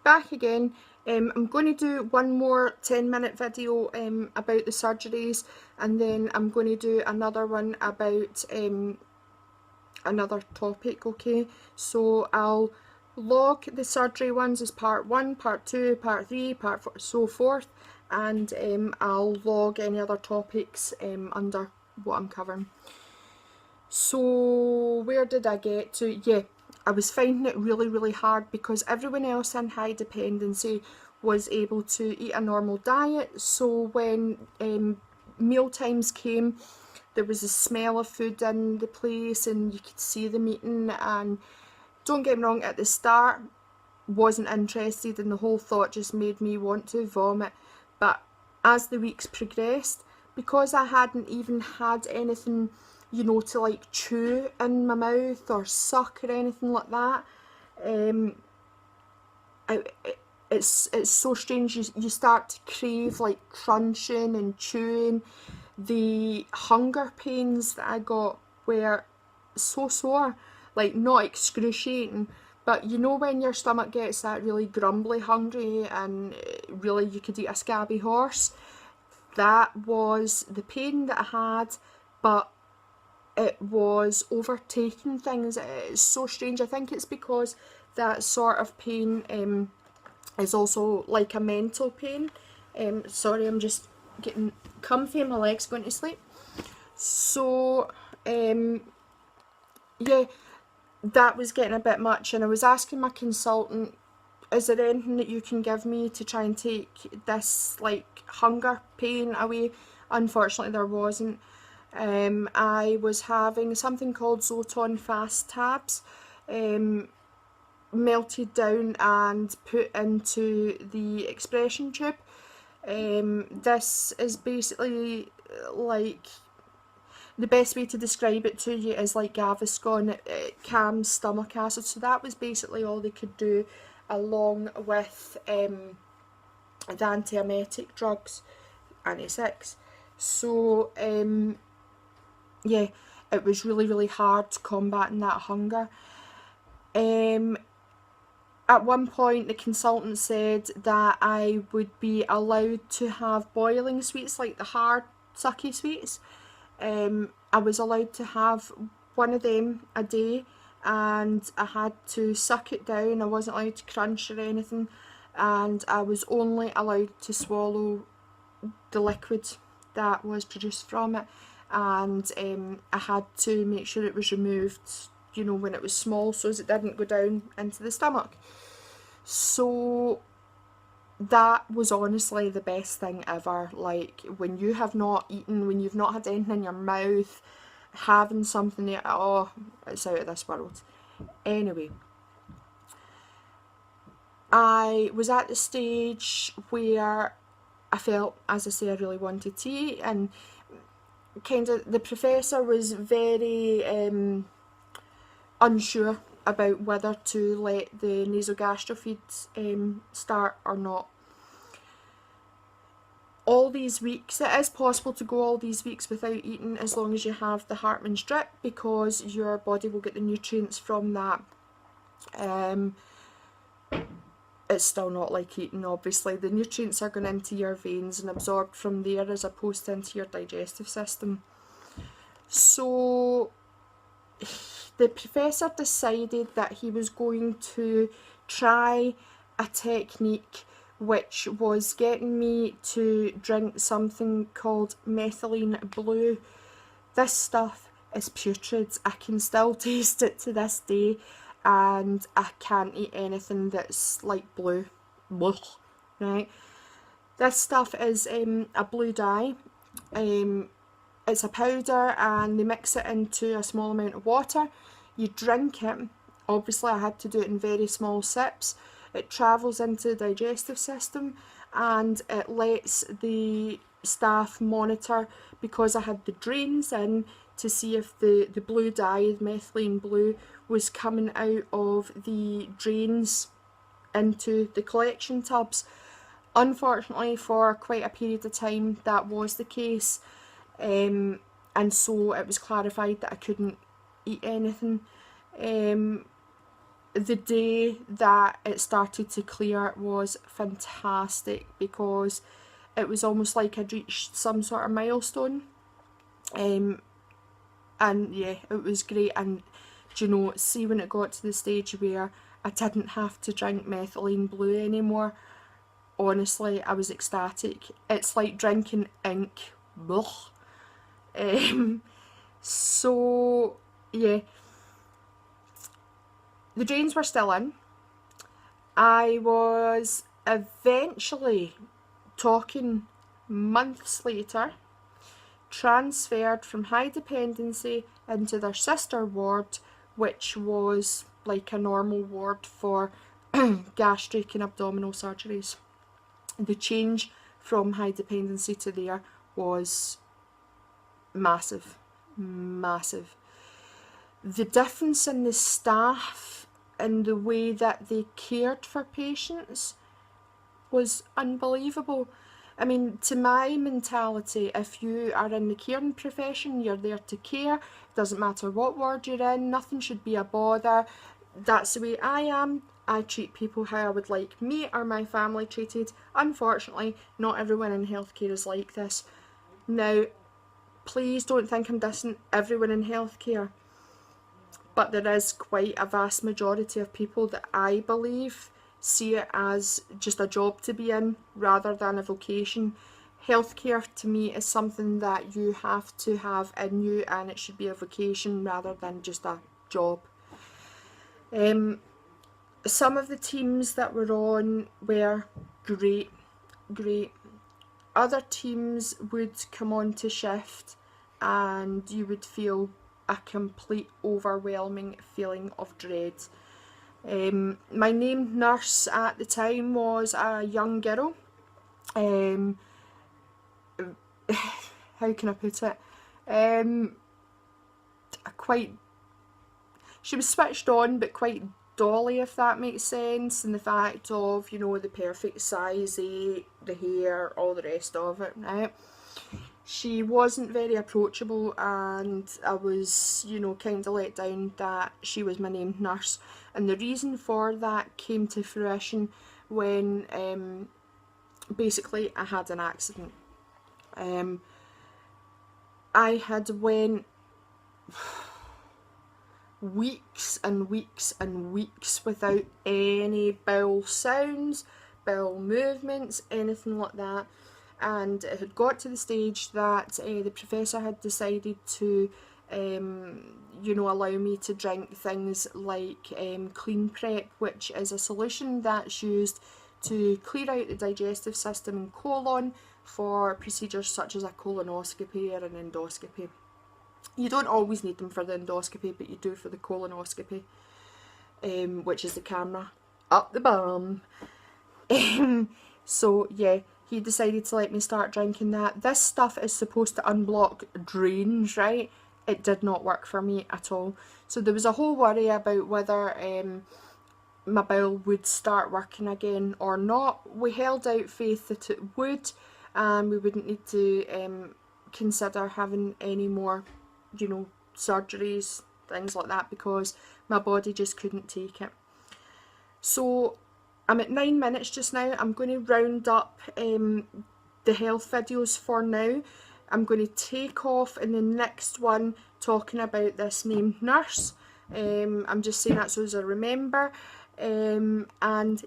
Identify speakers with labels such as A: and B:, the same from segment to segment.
A: back again. I'm going to do one more 10-minute video about the surgeries, and then I'm going to do another one about another topic, okay? So I'll log the surgery ones as part 1, part 2, part 3, part 4, so forth, and I'll log any other topics under what I'm covering. So where did I get to? Yeah, I was finding it really hard because everyone else in high dependency was able to eat a normal diet. So when meal times came, there was a smell of food in the place and you could see them eating. And don't get me wrong, at the start wasn't interested, and the whole thought just made me want to vomit. But as the weeks progressed, because I hadn't even had anything, you know, to like chew in my mouth or suck or anything like that, it's so strange. You start to crave like crunching and chewing. The hunger pains that I got were so sore, like not excruciating, but you know when your stomach gets that really grumbly hungry and really you could eat a scabby horse? That was the pain that I had, but it was overtaking things. It's so strange. I think it's because that sort of pain is also like a mental pain. Sorry, I'm just getting comfy and my legs going to sleep. So yeah, that was getting a bit much, and I was asking my consultant, is there anything that you can give me to try and take this like hunger pain away? Unfortunately there wasn't. I was having something called Zoton fast tabs, melted down and put into the expression tube. This is basically like, the best way to describe it to you is like Gaviscon. It calms stomach acid. So that was basically all they could do, along with the antiemetic drugs, anti-6. So yeah, it was really hard combating that hunger. At one point the consultant said that I would be allowed to have boiling sweets, like the hard sucky sweets. I was allowed to have one of them a day, and I had to suck it down. I wasn't allowed to crunch or anything, and I was only allowed to swallow the liquid that was produced from it, and I had to make sure it was removed, you know, when it was small, so as it didn't go down into the stomach. So that was honestly the best thing ever. Like, when you have not eaten, when you've not had anything in your mouth, having something there, oh, it's out of this world. Anyway, I was at the stage where I felt, as I say, I really wanted to eat, and kind of the professor was very unsure about whether to let the nasogastro feeds start or not. All these weeks, it is possible to go all these weeks without eating as long as you have the Hartmann's drip, because your body will get the nutrients from that. It's still not like eating, obviously. The nutrients are going into your veins and absorbed from there as opposed to into your digestive system. So the professor decided that he was going to try a technique which was getting me to drink something called methylene blue. This stuff is putrid. I can still taste it to this day, and I can't eat anything that's like blue. Blech. Right? This stuff is a blue dye. It's a powder, and they mix it into a small amount of water. You drink it. Obviously I had to do it in very small sips. It travels into the digestive system, and it lets the staff monitor, because I had the drains in, to see if the blue dye, the methylene blue, was coming out of the drains into the collection tubs. Unfortunately, for quite a period of time that was the case, and so it was clarified that I couldn't eat anything. the day that it started to clear was fantastic, because it was almost like I'd reached some sort of milestone. And yeah, it was great. And do you know, see, when it got to the stage where I didn't have to drink methylene blue anymore, honestly, I was ecstatic. It's like drinking ink. Blah. So yeah, the drains were still in. I was eventually, talking months later, transferred from high dependency into their sister ward, which was like a normal ward for gastric and abdominal surgeries. The change from high dependency to there was massive, massive. The difference in the staff and the way that they cared for patients was unbelievable. I mean, to my mentality, if you are in the caring profession, you're there to care. It doesn't matter what ward you're in, nothing should be a bother. That's the way I am. I treat people how I would like me or my family treated. Unfortunately, not everyone in healthcare is like this. Now, please don't think I'm dissing everyone in healthcare, but there is quite a vast majority of people that I believe see it as just a job to be in rather than a vocation. Healthcare to me is something that you have to have in you, and it should be a vocation rather than just a job. Some of the teams that were on were great. Other teams would come on to shift and you would feel a complete overwhelming feeling of dread. My named nurse at the time was a young girl. How can I put it? She was switched on, but quite dolly, if that makes sense, in the fact of, you know, the perfect size, the hair, all the rest of it, right? She wasn't very approachable, and I was, you know, kind of let down that she was my named nurse. And the reason for that came to fruition when basically I had an accident. I had went weeks and weeks and weeks without any bowel sounds, bowel movements, anything like that. And it had got to the stage that the professor had decided to you know, allow me to drink things like Clean Prep, which is a solution that's used to clear out the digestive system and colon for procedures such as a colonoscopy or an endoscopy. You don't always need them for the endoscopy, but you do for the colonoscopy, which is the camera up the bum. So yeah, he decided to let me start drinking that. This stuff is supposed to unblock drains, right? It did not work for me at all. So there was a whole worry about whether my bowel would start working again or not. We held out faith that it would, and we wouldn't need to consider having any more, you know, surgeries, things like that, because my body just couldn't take it. So I'm at 9 minutes just now. I'm going to round up the health videos for now. I'm going to take off in the next one talking about this named nurse. I'm just saying that so as I remember. And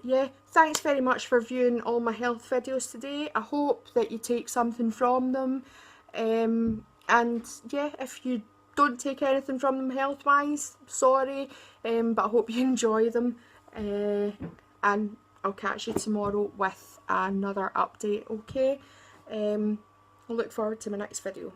A: yeah, thanks very much for viewing all my health videos today. I hope that you take something from them. And yeah, if you don't take anything from them health wise, sorry, but I hope you enjoy them. And I'll catch you tomorrow with another update, okay? I look forward to my next video.